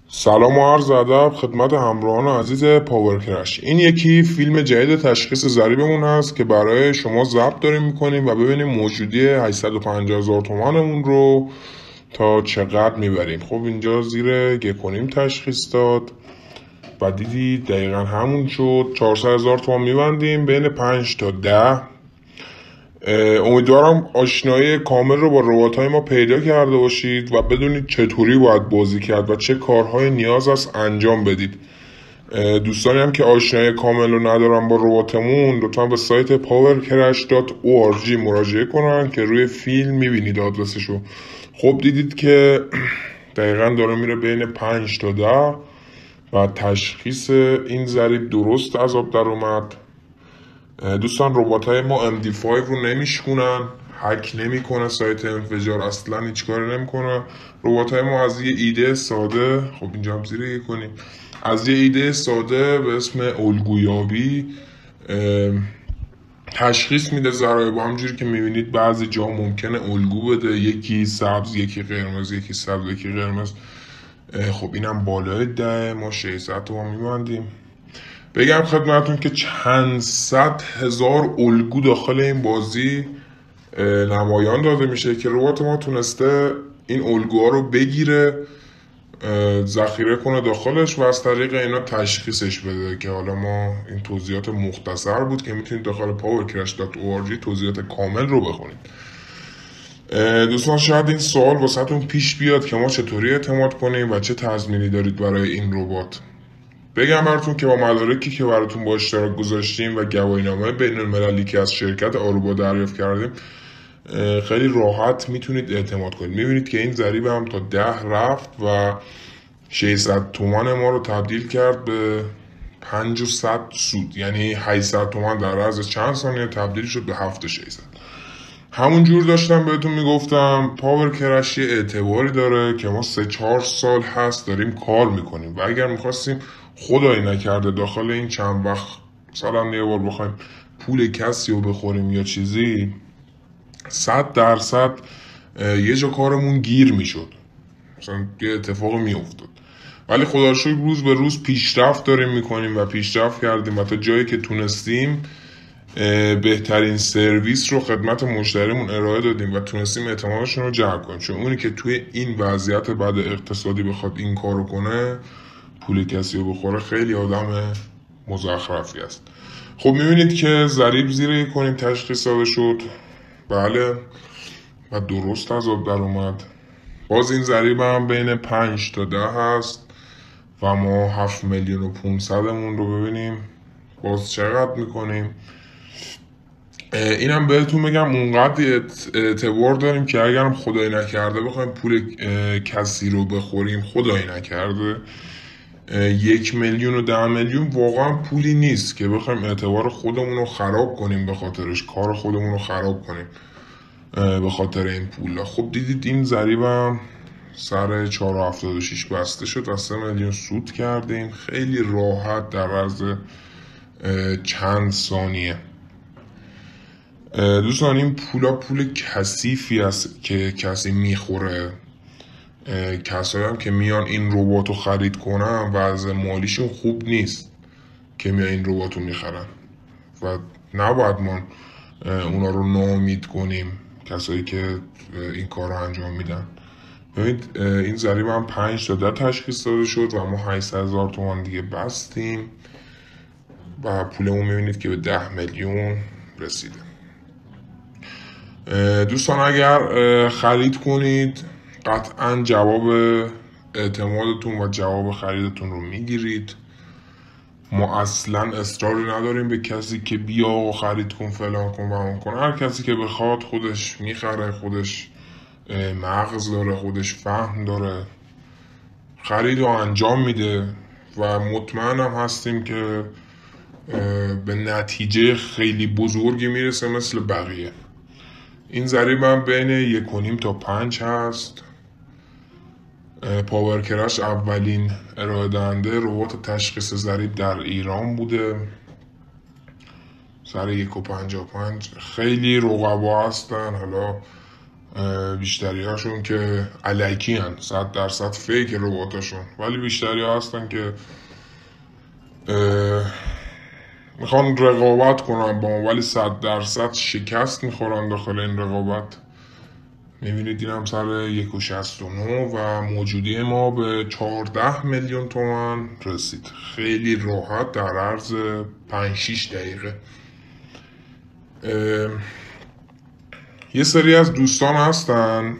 سلام و عرض ادب خدمت همراهان عزیز پاورکرش. این یکی فیلم جدید تشخیص ضریبمون هست که برای شما ضبط داریم میکنیم و ببینیم موجودی 850,000 تومانمون رو تا چقدر میبریم. خب اینجا زیر 1.5 تشخیص داد و دیدی دقیقا همون شد. 400,000 تومان میبندیم بین 5 تا 10. امیدوارم آشنایی کامل رو با ربات‌های ما پیدا کرده باشید و بدونید چطوری باید بازی کرد و چه کارهای نیاز است انجام بدید. دوستانی هم که آشنایی کامل رو ندارن با رباتمون لطفا به سایت powercrash.org مراجعه کنن که روی فیلم میبینید آدرسشو. خب دیدید که دقیقا داره میره بین 5 تا 10 و تشخیص این ضریب درست از آب در اومد. دوستان ربات‌های ما MD5 رو نمیشکونن، هک نمیکنه سایت انفجار، اصلا هیچ کاری نمیکنه. ربات‌های ما از یه ایده ساده، خب اینجا هم زیر کنیم، از یه ایده ساده به اسم الگویابی تشخیص میده ضرایب. همونجوری که میبینید بعضی جا ممکنه الگو بده، یکی سبز یکی قرمز، یکی سبز یکی قرمز. خب اینم بالای 10 ما 600 تومان میبندیم. بگم خدمتون که چند صد هزار الگو داخل این بازی نمایان داده میشه که ربات ما تونسته این الگوها رو بگیره، ذخیره کنه داخلش و از طریق اینا تشخیصش بده که حالا ما این توضیحات مختصر بود که میتونید داخل powercrash.org توضیحات کامل رو بخونید. دوستان شاید این سوال واسهتون پیش بیاد که ما چطوری اعتماد کنیم و چه تضمینی دارید برای این ربات. بگم براتون که با مدارکی که براتون با اشتراک گذاشتیم و گواهینامه بین المللی که از شرکت آروبا دریافت کردیم خیلی راحت میتونید اعتماد کنید. میبینید که این ضریب هم تا 10 رفت و 600 تومان ما رو تبدیل کرد به 500 سود، یعنی 800 تومان در عرض چند ثانیه تبدیل شد به 7600. همون جور داشتم بهتون میگفتم پاورکرش یه اعتباری داره که ما 3-4 سال هست داریم کار میکنیم و اگر میخواستیم خدایی نکرده داخل این چند وقت مثلا یه بار بخوایم پول کسی رو بخوریم یا چیزی 100% یه جا کارمون گیر میشد، مثلا یه اتفاق میافتاد. ولی خدا رو شکر روز به روز پیشرفت داریم میکنیم و پیشرفت کردیم و تا جایی که تونستیم بهترین سرویس رو خدمت مشتریمون ارائه دادیم و تونستیم اعتمادشون رو جلب کنیم. چون اونی که توی این وضعیت بعد اقتصادی بخواد این کارو کنه پول کسی رو بخوره خیلی آدم مزخرفی است. خب میبینید که ضریب زیر کنیم تشخیص داده شد، بله، و درست از آب در اومد. باز این ضریب هم بین 5 تا 10 هست و ما 7,500,000 رو ببینیم باز چقدر میکنیم. اینم بهتون بگم اونقدر اعتبار داریم که اگرم خدای نکرده بخوایم پول کسی رو بخوریم، خدای نکرده 1,000,010 واقعا پولی نیست که بخوایم اعتبار خودمون رو خراب کنیم به خاطرش، کار خودمون رو خراب کنیم به خاطر این پول. خب دیدید این ضریبم سر 4.76 بسته شد و 3 میلیون سود کردیم خیلی راحت در عرض چند ثانیه. دوستان این پول کثیفی است که کسی میخوره. کسایی هم که میان این ربات رو خرید کنن وضع مالیشون خوب نیست که میان این ربات رو میخرن و نباید ما اونا رو ناامید کنیم، کسایی که این کار رو انجام میدن. ببینید این ضریب هم 5 تا 10 تشخیص داده شد و ما 800,000 تومان دیگه بستیم و پولمون میبینید که به 10 میلیون رسیده. دوستان اگر خرید کنید قطعا جواب اعتمادتون و جواب خریدتون رو میگیرید. ما اصلا اصراری نداریم به کسی که بیا و خرید کن فلان کن و اون کن. هر کسی که بخواد خودش میخره، خودش مغز داره، خودش فهم داره، خرید رو انجام میده و مطمئنم هستیم که به نتیجه خیلی بزرگی میرسه مثل بقیه. این ضریب هم بین 1.5 تا 5 هست. پاورکرش اولین ارائه دهنده ربات تشخیص ضریب در ایران بوده سر 1.55. خیلی رقبا هستن، حالا بیشتری هاشون که الکی هن 100% فیک رباتاشون، ولی بیشتری ها هستن که میخوان رقابت کنن با ما، ولی 100% شکست میخورن داخل این رقابت. میبینید این هم سر 1.69 و موجودی ما به 14 میلیون تومان رسید خیلی راحت در عرض 5-6 دقیقه. یه سری از دوستان هستن،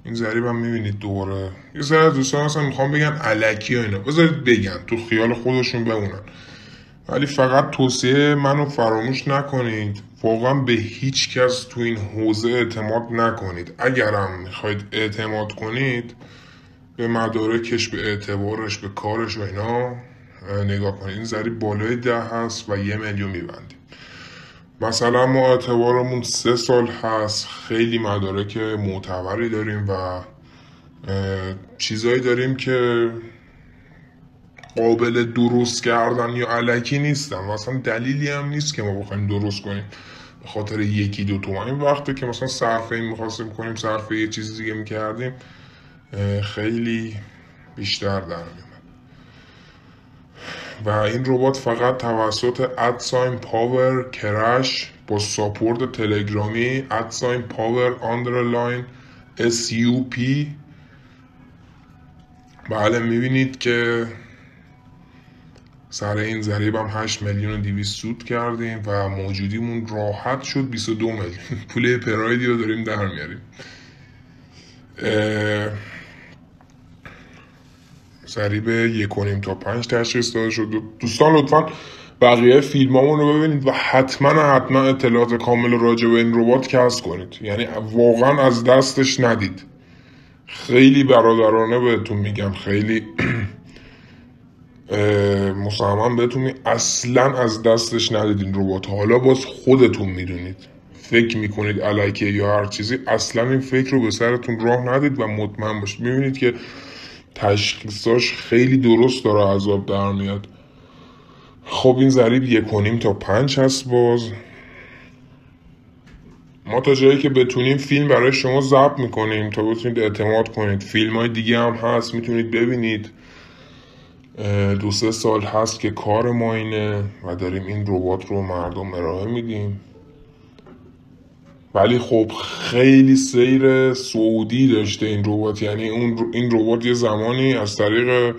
این ضریب هم میبینید دوباره، یه سری از دوستان هستن میخوام بگن الکی و اینا، بذارید بگن تو خیال خودشون بمونن، ولی فقط توصیه منو فراموش نکنید، واقعا به هیچ کس تو این حوزه اعتماد نکنید. اگرم میخواید اعتماد کنید به مدارکش، به اعتبارش، به کارش و اینا نگاه کنید. این ضریب بالای 10 هست و 1 میلیون میبندیم. مثلا ما اعتبارمون 3 سال هست، خیلی مدارک معتبری داریم و چیزایی داریم که قابل درست کردن یا الکی نیستن، مثلا دلیلی هم نیست که ما بخوایم درست کنیم به خاطر 1-2 تومن. این وقته که مثلا صرفه این میخواستیم کنیم صرفه یه چیز دیگه میکردیم خیلی بیشتر در میومد. و این ربات فقط توسط @power crash با ساپورت تلگرامی @power_sup بله میبینید که سر این ضریب هم 8,200,000 سود کردیم و موجودیمون راحت شد 22 میلیون. پول پرایدی رو داریم در میاریم. ضریب 1.5 تا 5 تشخیص داده شد. دوستان لطفا بقیه فیلمامون رو ببینید و حتما اطلاعات کامل راجع به این ربات کسب کنید، یعنی واقعا از دستش ندید. خیلی برادرانه بهتون میگم، خیلی مصمم بهتون اصلا از دستش ندید این ربات. حالا باز خودتون میدونید، فکر میکنید الکی یا هر چیزی، اصلا این فکر رو به سرتون راه ندید و مطمئن باشید. میبینید که تشخیصاش خیلی درست داره عذاب در میاد. خب این ضریب 1.5 تا 5 هست. باز ما تا جایی که بتونیم فیلم برای شما ضبط میکنیم تا بتونید اعتماد کنید. فیلم های دیگه هم هست میتونید ببینید. 2-3 سال هست که کار ما اینه و داریم این ربات رو مردم ارائه میدیم، ولی خب خیلی سیر سعودی داشته این ربات. یعنی این ربات یه زمانی از طریق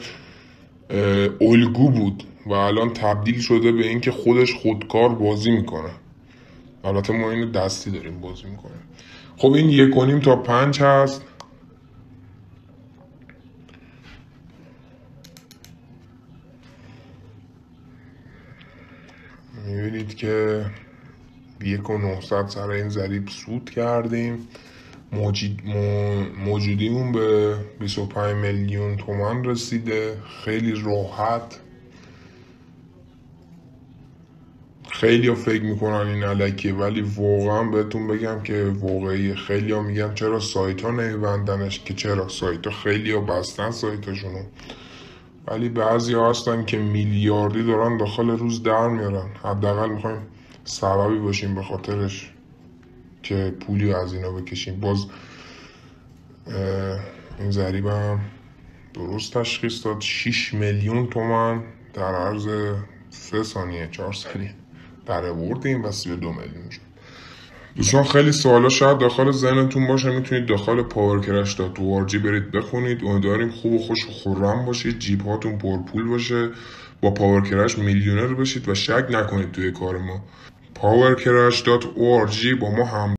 الگو بود و الان تبدیل شده به اینکه خودش خودکار بازی میکنه. البته ما اینو دستی داریم بازی میکنیم. خب این 1.5 تا 5 هست. میبینید که 1.900 سر این ضریب سود کردیم. موجودیمون به 25 میلیون تومان رسیده خیلی راحت. خیلی ها فکر میکنن این الکیه، ولی واقعا بهتون بگم که واقعی. خیلی ها میگن چرا سایت ها نمیبندنش، که چرا سایت ها خیلی ها بستن سایت هاشونو، ولی بعضی ها هستن که میلیاردی دارن داخل روز در میارن. حداقل میخوایم سببی باشیم به خاطرش که پولی از اینا بکشیم. باز این ضریب هم درست تشخیص داد. 6 میلیون تومان در عرض 3 ثانیه 4 ثانیه در آوردیم و 32 میلیون شد. دوستان خیلی سوالا شاید داخل ذهنتون باشه، میتونید داخل powercrash.org برید بخونید. امیدواریم خوب و خوش و خرم باشید، جیب هاتون پرپول باشه، با پاورکرش میلیونر بشید و شک نکنید توی کار ما. powercrash.org با ما هم